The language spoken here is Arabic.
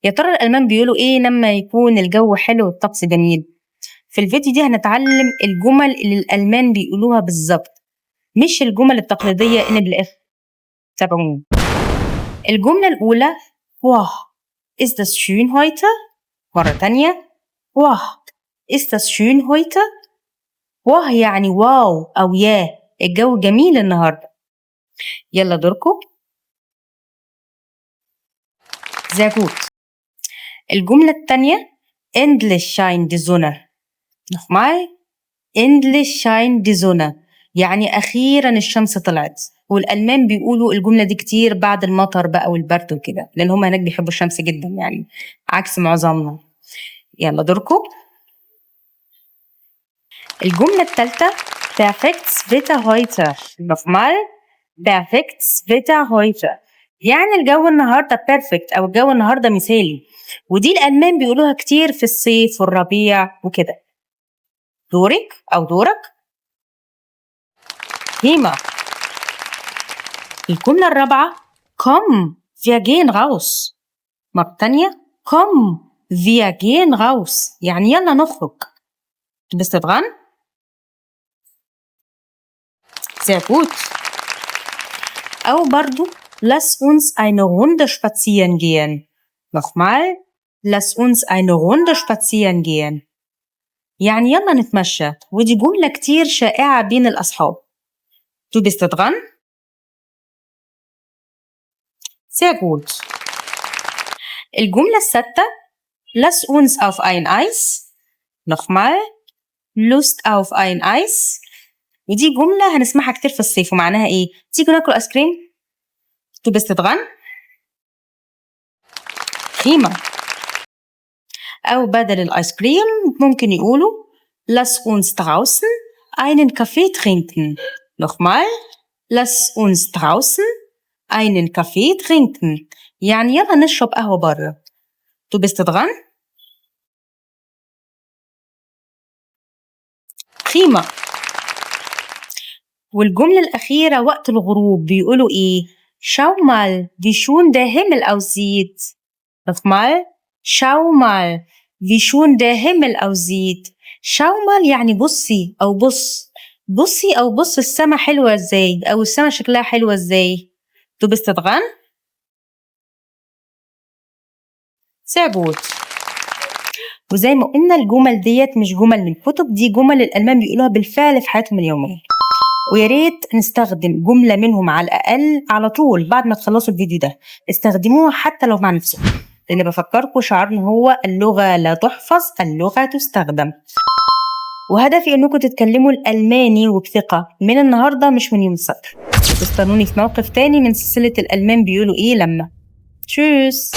يا ترى الألمان بيقولوا إيه لما يكون الجو حلو والطقس جميل؟ في الفيديو دي هنتعلم الجمل اللي الألمان بيقولوها بالظبط، مش الجمل التقليدية اللي بالآخر. تابعوني. الجملة الأولى واه ist das schön heute؟ مرة تانية واه ist das schön heute؟ واه يعني واو أو ياه، الجو جميل النهاردة. يلا دوركم. sehr gut. الجملة التانية endlich scheint die Sonne. nochmal endlich scheint die Sonne، يعني أخيرا الشمس طلعت. والألمان بيقولوا الجملة دي كتير بعد المطر بقى والبرد وكده، لأن هم هناك بيحبوا الشمس جدا يعني عكس معظمنا. يلا دوركم. الجملة الثالثة perfektes Wetter heute. nochmal perfektes Wetter heute، يعني الجو النهاردة perfect أو الجو النهاردة مثالي. ودي الألمان بيقولوها كتير في الصيف والربيع وكده. دورك أو دورك. هيما. الجملة الرابعة komm wir gehen raus. مرة تانية komm wir gehen raus، يعني يلا نخرج. bist du dran؟ sehr gut. أو برضو lass uns eine Runde spazieren gehen. nochmal lass uns eine Runde spazieren gehen، يعني يلا نتمشى. ودي جملة كتير شائعة بين الأصحاب. du bist dran؟ sehr gut. الجملة السادسة lass uns auf ein Eis. nochmal Lust auf ein Eis، ودي جملة هنسمعها كتير في الصيف ومعناها إيه؟ تيجوا ناكل آيس كريم؟ du bist dran؟ prima. أو بدل الآيس كريم ممكن يقولوا lass uns draußen einen Kaffee trinken. nochmal lass uns draußen einen Kaffee trinken، يعني يلا نشرب قهوة برا. du bist dran؟ prima. والجملة الأخيرة وقت الغروب بيقولوا إيه؟ schau mal wie schön der Himmel aussieht. nochmal schau mal wie schön der Himmel aussieht. schau mal يعني بصي أو بص، بصي أو بص السما حلوة إزاي أو السما شكلها حلوة إزاي. du bist dran؟ sehr gut. وزي ما قلنا الجمل ديت مش جمل من كتب، دي جمل الألمان بيقولوها بالفعل في حياتهم اليومية. ويا ريت نستخدم جملة منهم على الأقل على طول بعد ما تخلصوا الفيديو ده، استخدموها حتى لو مع نفسكم، لأن بفكركم شعارنا هو اللغة لا تحفظ، اللغة تستخدم. وهدفي إنكم تتكلموا الألماني وبثقة من النهاردة مش من يوم السبت. وتستنوني في موقف تاني من سلسلة الألمان بيقولوا إيه لما. تشوس.